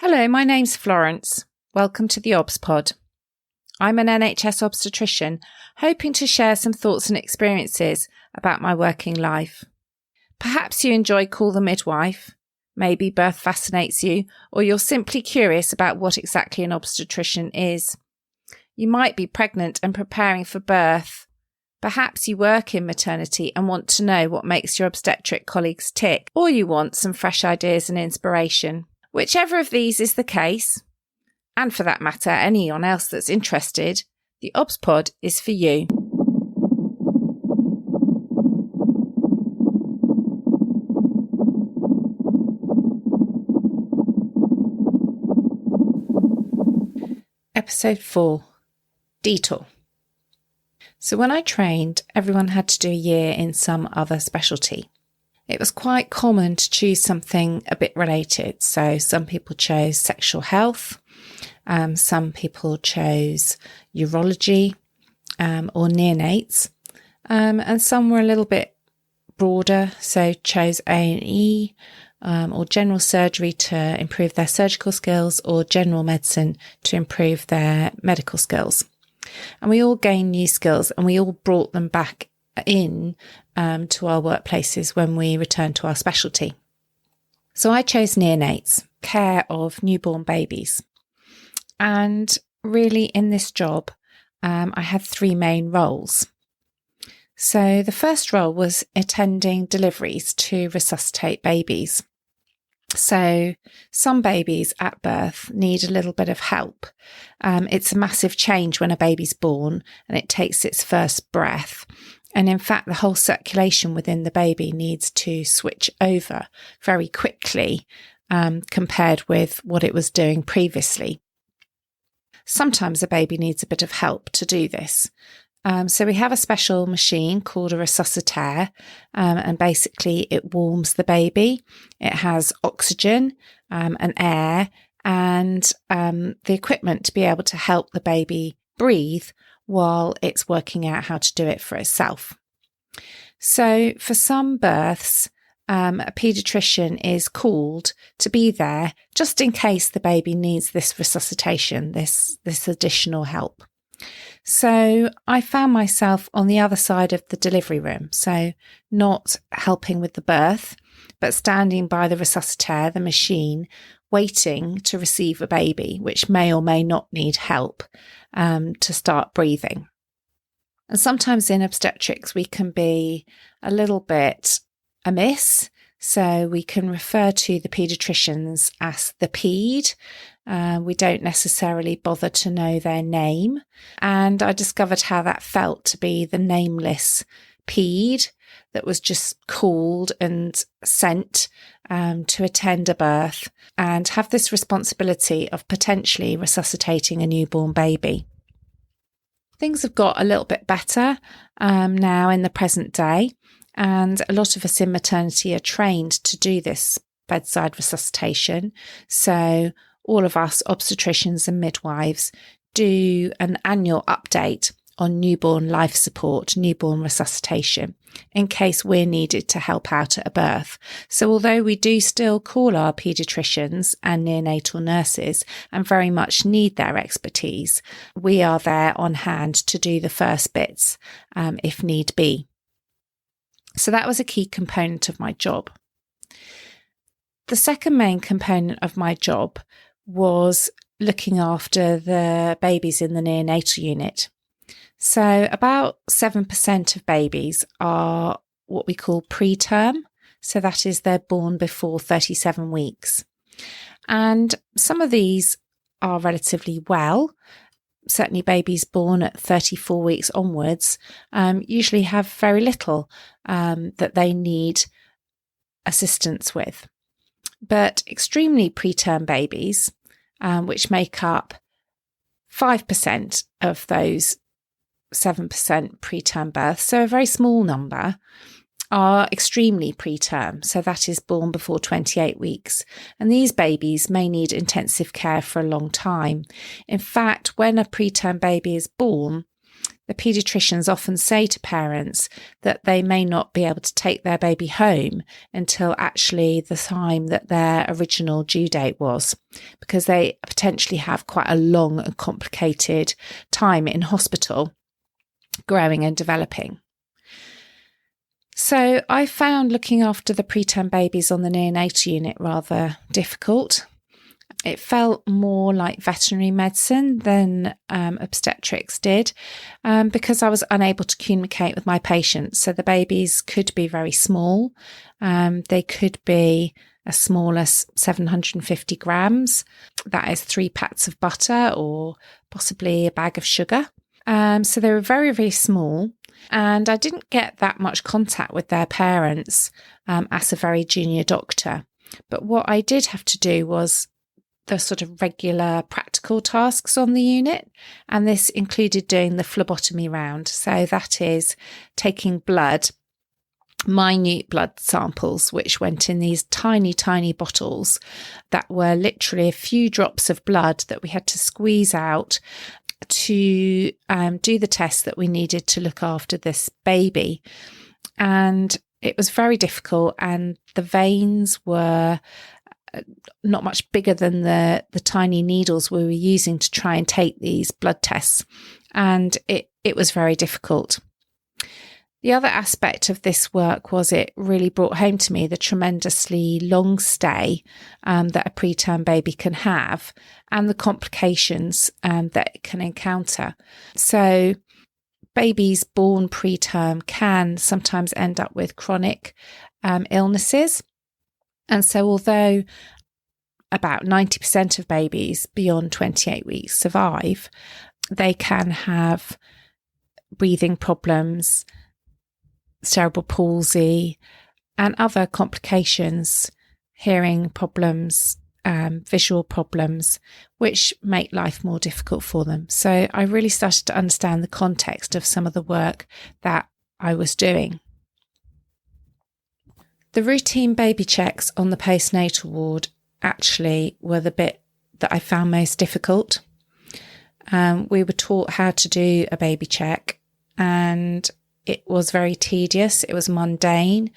Hello, my name's Florence. Welcome to the theobspod. I'm an NHS obstetrician, hoping to share some thoughts and experiences about my working life. Perhaps you enjoy Call the Midwife, maybe birth fascinates you, or you're simply curious about what exactly an obstetrician is. You might be pregnant and preparing for birth. Perhaps you work in maternity and want to know what makes your obstetric colleagues tick, or you want some fresh ideas and inspiration. Whichever of these is the case, and for that matter, anyone else that's interested, the theobspod is for you. Episode 4, Detour. So when I trained, everyone had to do a year in some other specialty. It was quite common to choose something a bit related. So some people chose sexual health, some people chose urology or neonates, and some were a little bit broader, so chose A&E or general surgery to improve their surgical skills, or general medicine to improve their medical skills. And we all gained new skills and we all brought them back in to our workplaces when we returned to our specialty. So I chose neonates, care of newborn babies. And really in this job, I had three main roles. So the first role was attending deliveries to resuscitate babies. So some babies at birth need a little bit of help. It's a massive change when a baby's born and it takes its first breath. And in fact, the whole circulation within the baby needs to switch over very quickly compared with what it was doing previously. Sometimes a baby needs a bit of help to do this. So we have a special machine called a resuscitator, and basically it warms the baby. It has oxygen and air and the equipment to be able to help the baby breathe while it's working out how to do it for itself. So for some births, a paediatrician is called to be there just in case the baby needs this resuscitation, this additional help. So I found myself on the other side of the delivery room, so not helping with the birth, but standing by the resuscitator, the machine, waiting to receive a baby, which may or may not need help to start breathing. And sometimes in obstetrics, we can be a little bit amiss. So we can refer to the paediatricians as the ped. We don't necessarily bother to know their name. And I discovered how that felt to be the nameless ped that was just called and sent to attend a birth and have this responsibility of potentially resuscitating a newborn baby. Things have got a little bit better now in the present day, and a lot of us in maternity are trained to do this bedside resuscitation. So all of us obstetricians and midwives do an annual update on newborn life support, newborn resuscitation, in case we're needed to help out at a birth. So although we do still call our paediatricians and neonatal nurses and very much need their expertise, we are there on hand to do the first bits if need be. So that was a key component of my job. The second main component of my job was looking after the babies in the neonatal unit. So about 7% of babies are what we call preterm. So that is they're born before 37 weeks. And some of these are relatively well. Certainly babies born at 34 weeks onwards usually have very little that they need assistance with. But extremely preterm babies, which make up 5% of those 7% preterm births, so a very small number, are extremely preterm. So that is born before 28 weeks. And these babies may need intensive care for a long time. In fact, when a preterm baby is born, the paediatricians often say to parents that they may not be able to take their baby home until actually the time that their original due date was, because they potentially have quite a long and complicated time in hospital growing and developing. So I found looking after the preterm babies on the neonatal unit rather difficult. It felt more like veterinary medicine than obstetrics did, because I was unable to communicate with my patients. So the babies could be very small. They could be as small as 750 grams. That is 3 pats of butter or possibly a bag of sugar. So they were very, very small. And I didn't get that much contact with their parents as a very junior doctor. But what I did have to do was the sort of regular practical tasks on the unit. And this included doing the phlebotomy round. So that is taking blood, minute blood samples, which went in these tiny, tiny bottles that were literally a few drops of blood that we had to squeeze out to do the tests that we needed to look after this baby. And it was very difficult, and the veins were not much bigger than the tiny needles we were using to try and take these blood tests. And it was very difficult. The other aspect of this work was it really brought home to me the tremendously long stay that a preterm baby can have and the complications that it can encounter. So babies born preterm can sometimes end up with chronic illnesses. And so although about 90% of babies beyond 28 weeks survive, they can have breathing problems, cerebral palsy, and other complications, hearing problems, visual problems, which make life more difficult for them. So I really started to understand the context of some of the work that I was doing. The routine baby checks on the postnatal ward actually were the bit that I found most difficult. We were taught how to do a baby check, and it was very tedious. It was mundane.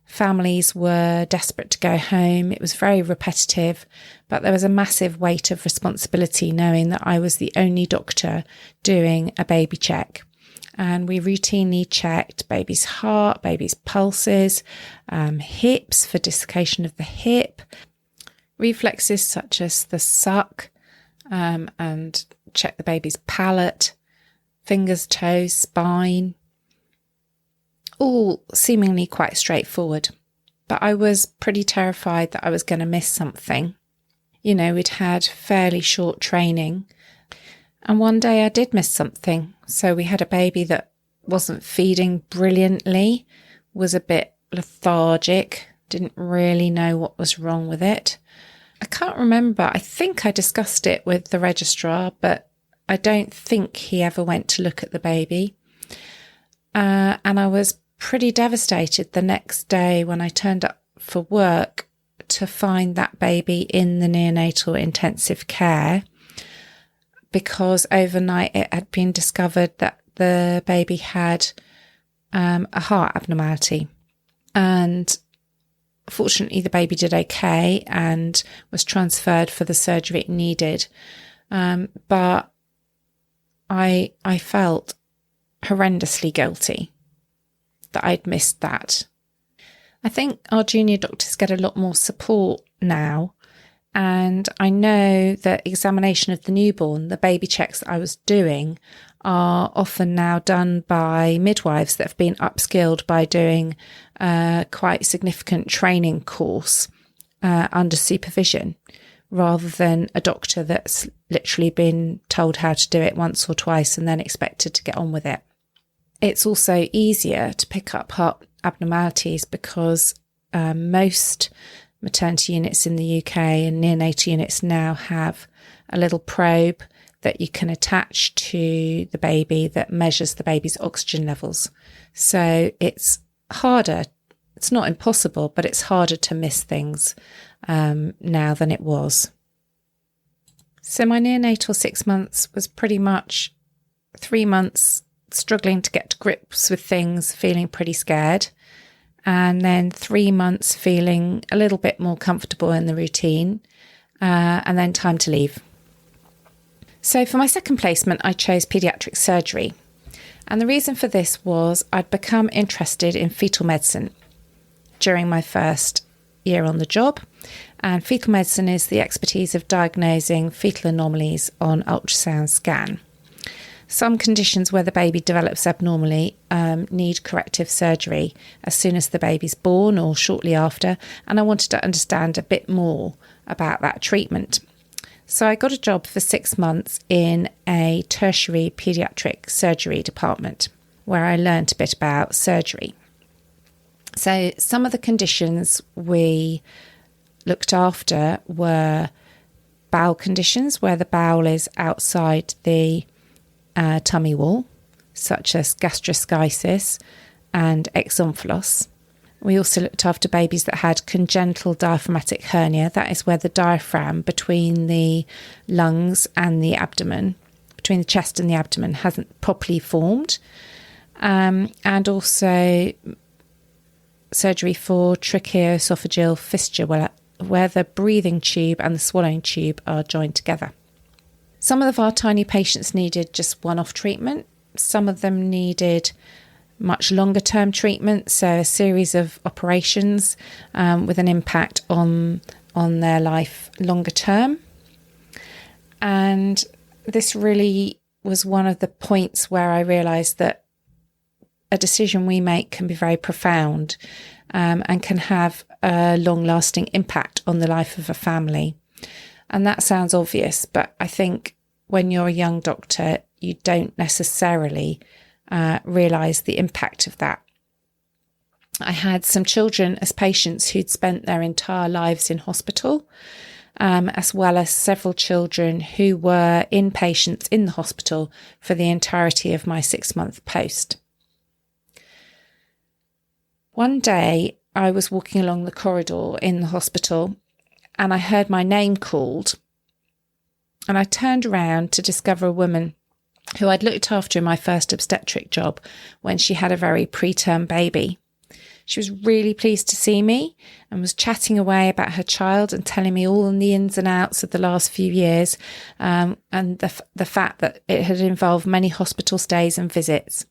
Families were desperate to go home. It was very repetitive, but there was a massive weight of responsibility knowing that I was the only doctor doing a baby check. And we routinely checked baby's heart, baby's pulses, hips for dislocation of the hip, reflexes such as the suck, and check the baby's palate, fingers, toes, spine, all seemingly quite straightforward. But I was pretty terrified that I was going to miss something. You know, we'd had fairly short training, and one day I did miss something. So we had a baby that wasn't feeding brilliantly, was a bit lethargic, didn't really know what was wrong with it. I can't remember. I think I discussed it with the registrar, but I don't think he ever went to look at the baby. And I was pretty devastated the next day when I turned up for work to find that baby in the neonatal intensive care, because overnight it had been discovered that the baby had a heart abnormality. And fortunately, the baby did okay and was transferred for the surgery it needed. But I felt horrendously guilty that I'd missed that. I think our junior doctors get a lot more support now. And I know that examination of the newborn, the baby checks that I was doing, are often now done by midwives that have been upskilled by doing a quite significant training course under supervision, rather than a doctor that's literally been told how to do it once or twice and then expected to get on with it. It's also easier to pick up heart abnormalities because most maternity units in the UK and neonatal units now have a little probe that you can attach to the baby that measures the baby's oxygen levels. So it's harder. It's not impossible, but it's harder to miss things now than it was. So my neonatal 6 months was pretty much 3 months struggling to get to grips with things, feeling pretty scared. And then 3 months feeling a little bit more comfortable in the routine. And then time to leave. So for my second placement, I chose paediatric surgery. And the reason for this was I'd become interested in fetal medicine during my first year on the job. And fetal medicine is the expertise of diagnosing fetal anomalies on ultrasound scan. Some conditions where the baby develops abnormally need corrective surgery as soon as the baby's born or shortly after. And I wanted to understand a bit more about that treatment. So I got a job for 6 months in a tertiary paediatric surgery department where I learnt a bit about surgery. So some of the conditions we looked after were bowel conditions where the bowel is outside the tummy wall, such as gastroschisis and exomphalos. We also looked after babies that had congenital diaphragmatic hernia. That is where the diaphragm between the lungs and the abdomen, between the chest and the abdomen, hasn't properly formed. And also surgery for tracheoesophageal fistula, where the breathing tube and the swallowing tube are joined together. Some of our tiny patients needed just one-off treatment. Some of them needed much longer term treatment, so a series of operations with an impact on their life longer term. And this really was one of the points where I realised that a decision we make can be very profound and can have a long-lasting impact on the life of a family. And that sounds obvious, but I think when you're a young doctor, you don't necessarily realise the impact of that. I had some children as patients who'd spent their entire lives in hospital, as well as several children who were inpatients in the hospital for the entirety of my 6-month post. One day I was walking along the corridor in the hospital and I heard my name called, and I turned around to discover a woman who I'd looked after in my first obstetric job when she had a very preterm baby. She was really pleased to see me and was chatting away about her child and telling me all the ins and outs of the last few years and the fact that it had involved many hospital stays and visits.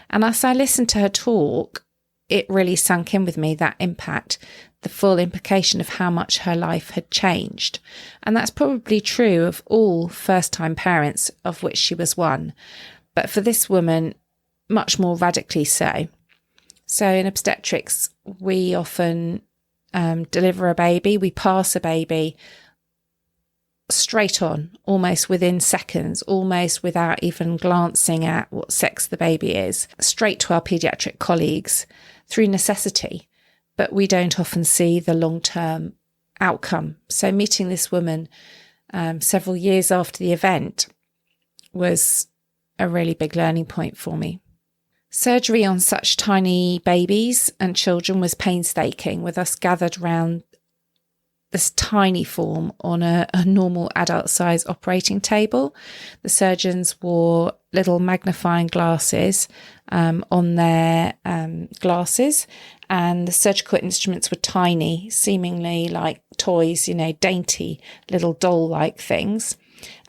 And as I listened to her talk, it really sunk in with me, that impact, the full implication of how much her life had changed. And that's probably true of all first-time parents, of which she was one. But for this woman, much more radically so. So in obstetrics, we often deliver a baby, we pass a baby straight on, almost within seconds, almost without even glancing at what sex the baby is, straight to our paediatric colleagues through necessity. But we don't often see the long-term outcome. So meeting this woman several years after the event was a really big learning point for me. Surgery on such tiny babies and children was painstaking, with us gathered around this tiny form on a normal adult size operating table. The surgeons wore little magnifying glasses on their glasses, and the surgical instruments were tiny, seemingly like toys, dainty little doll-like things.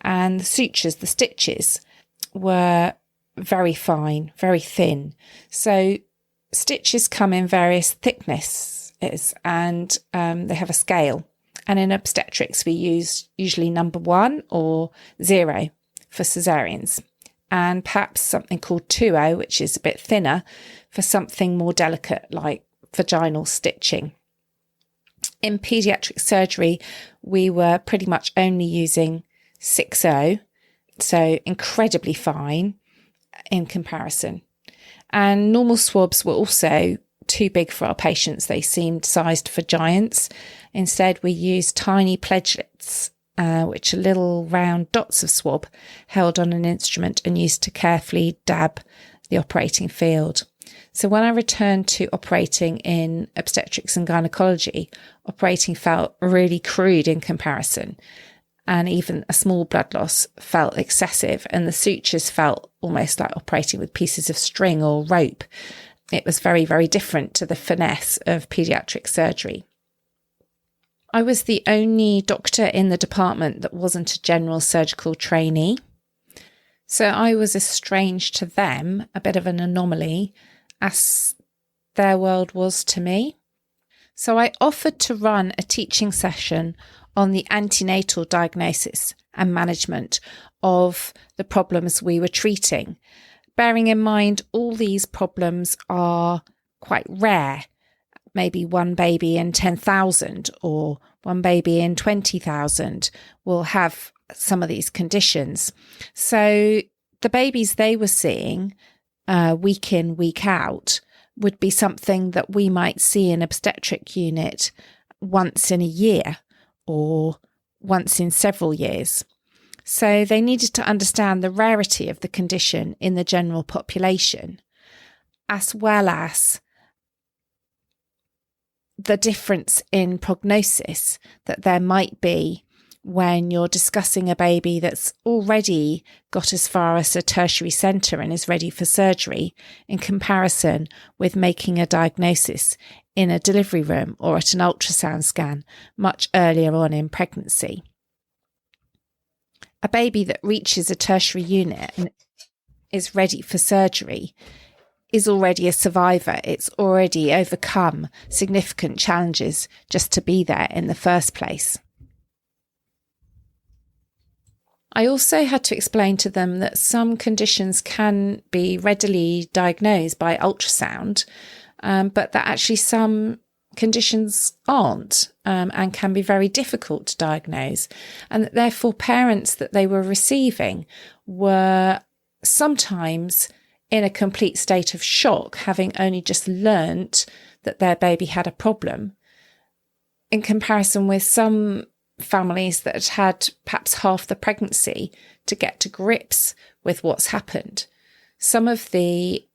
And the sutures, the stitches, were very fine, very thin. So stitches come in various thicknesses and they have a scale. And in obstetrics, we use usually number 1 or 0 for caesareans, and perhaps something called 2O, which is a bit thinner, for something more delicate like vaginal stitching. In paediatric surgery, we were pretty much only using 6O, so incredibly fine in comparison. And normal swabs were also too big for our patients. They seemed sized for giants. Instead, we used tiny pledgelets, which are little round dots of swab held on an instrument and used to carefully dab the operating field. So when I returned to operating in obstetrics and gynecology, operating felt really crude in comparison. and even a small blood loss felt excessive, and the sutures felt almost like operating with pieces of string or rope. It was very, very different to the finesse of paediatric surgery. I was the only doctor in the department that wasn't a general surgical trainee. So I was as strange to them, a bit of an anomaly, as their world was to me. So I offered to run a teaching session on the antenatal diagnosis and management of the problems we were treating, bearing in mind all these problems are quite rare. Maybe one baby in 10,000 or one baby in 20,000 will have some of these conditions. So the babies they were seeing week in, week out would be something that we might see in obstetric unit once in a year or once in several years. So they needed to understand the rarity of the condition in the general population, as well as the difference in prognosis that there might be when you're discussing a baby that's already got as far as a tertiary centre and is ready for surgery, in comparison with making a diagnosis in a delivery room or at an ultrasound scan much earlier on in pregnancy. A baby that reaches a tertiary unit and is ready for surgery is already a survivor. It's already overcome significant challenges just to be there in the first place. I also had to explain to them that some conditions can be readily diagnosed by ultrasound, but that actually some conditions aren't and can be very difficult to diagnose, and that therefore parents that they were receiving were sometimes in a complete state of shock, having only just learnt that their baby had a problem, in comparison with some families that had had perhaps half the pregnancy to get to grips with what's happened. Some of the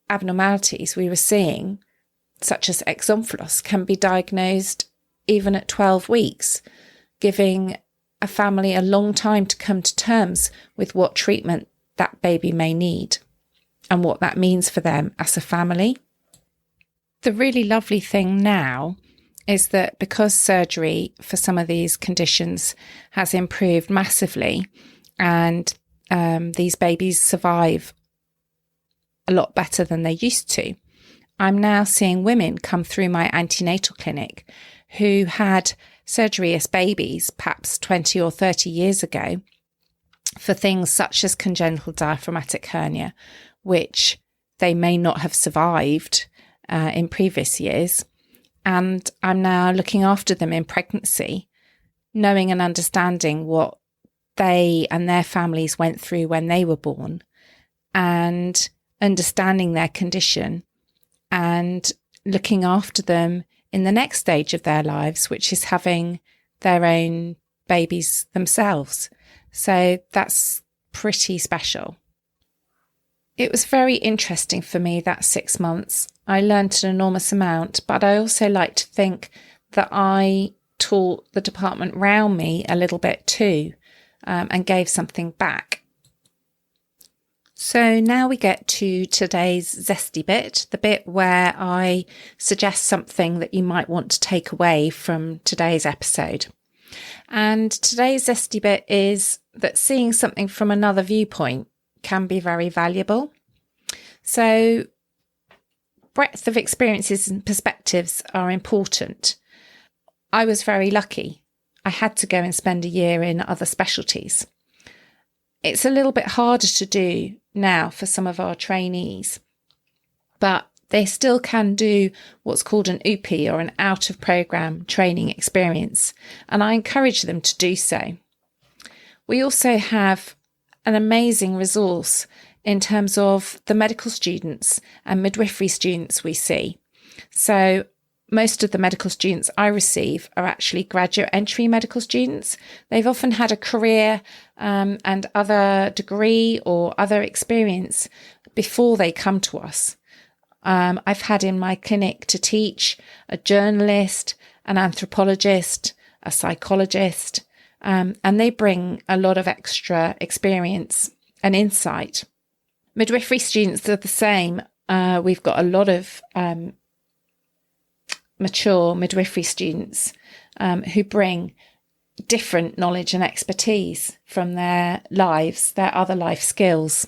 abnormalities we were seeing, such as exomphalos, can be diagnosed even at 12 weeks, giving a family a long time to come to terms with what treatment that baby may need and what that means for them as a family. The really lovely thing now is that because surgery for some of these conditions has improved massively and these babies survive a lot better than they used to, I'm now seeing women come through my antenatal clinic who had surgery as babies, perhaps 20 or 30 years ago, for things such as congenital diaphragmatic hernia, which they may not have survived in previous years. And I'm now looking after them in pregnancy, knowing and understanding what they and their families went through when they were born, and understanding their condition and looking after them in the next stage of their lives, which is having their own babies themselves. So that's pretty special. It was very interesting for me that 6 months. I learnt an enormous amount, but I also like to think that I taught the department round me a little bit too, and gave something back. So now we get to today's zesty bit, the bit where I suggest something that you might want to take away from today's episode. And today's zesty bit is that seeing something from another viewpoint can be very valuable. So breadth of experiences and perspectives are important. I was very lucky. I had to go and spend a year in other specialties. It's a little bit harder to do now for some of our trainees, but they still can do what's called an UPI, or an out-of-programme training experience, and I encourage them to do so. We also have an amazing resource in terms of the medical students and midwifery students we see. So most of the medical students I receive are actually graduate entry medical students. They've often had a career and other degree or other experience before they come to us. I've had in my clinic to teach a journalist, an anthropologist, a psychologist, and they bring a lot of extra experience and insight. Midwifery students are the same. We've got a lot of mature midwifery students who bring different knowledge and expertise from their lives, their other life skills.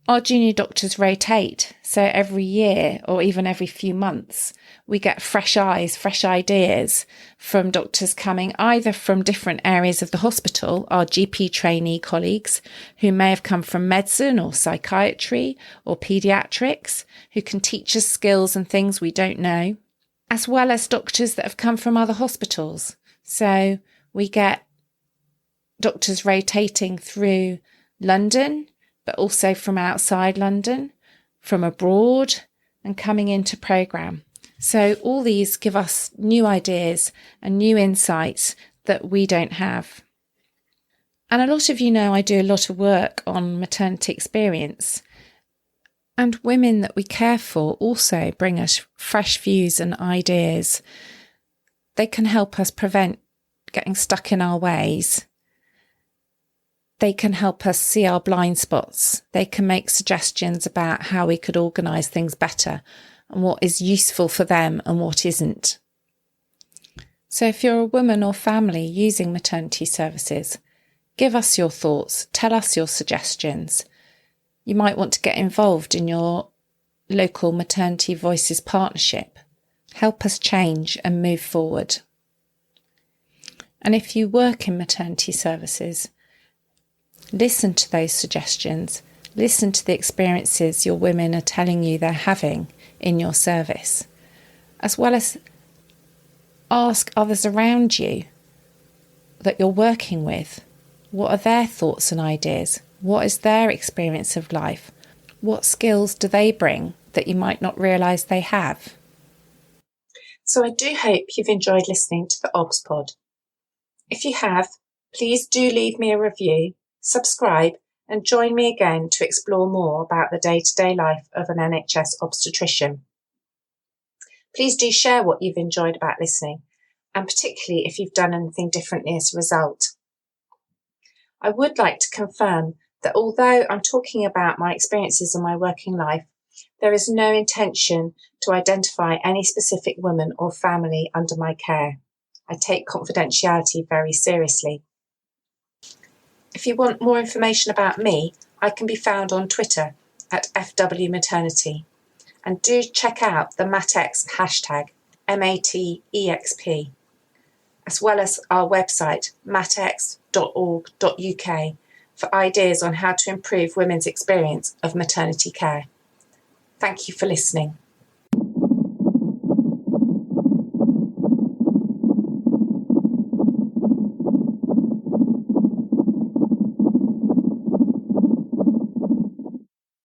Our junior doctors rotate, so every year or even every few months, we get fresh eyes, fresh ideas from doctors coming either from different areas of the hospital, our GP trainee colleagues who may have come from medicine or psychiatry or paediatrics, who can teach us skills and things we don't know, as well as doctors that have come from other hospitals. So we get doctors rotating through London, but also from outside London, from abroad, and coming into programme. So all these give us new ideas and new insights that we don't have. And a lot of you know I do a lot of work on maternity experience. And women that we care for also bring us fresh views and ideas. They can help us prevent getting stuck in our ways. They can help us see our blind spots. They can make suggestions about how we could organise things better and what is useful for them and what isn't. So if you're a woman or family using maternity services, give us your thoughts, tell us your suggestions. You might want to get involved in your local Maternity Voices partnership. Help us change and move forward. And if you work in maternity services, listen to those suggestions. Listen to the experiences your women are telling you they're having in your service, as well as ask others around you that you're working with, what are their thoughts and ideas? What is their experience of life? What skills do they bring that you might not realise they have? So I do hope you've enjoyed listening to the theobspod. If you have, please do leave me a review, subscribe, and join me again to explore more about the day-to-day life of an NHS obstetrician. Please do share what you've enjoyed about listening, and particularly if you've done anything differently as a result. I would like to confirm that although I'm talking about my experiences in my working life, there is no intention to identify any specific woman or family under my care. I take confidentiality very seriously. If you want more information about me, I can be found on Twitter at FWMaternity. And do check out the MatEx hashtag, MATEXP, as well as our website, matex.org.uk, for ideas on how to improve women's experience of maternity care. Thank you for listening.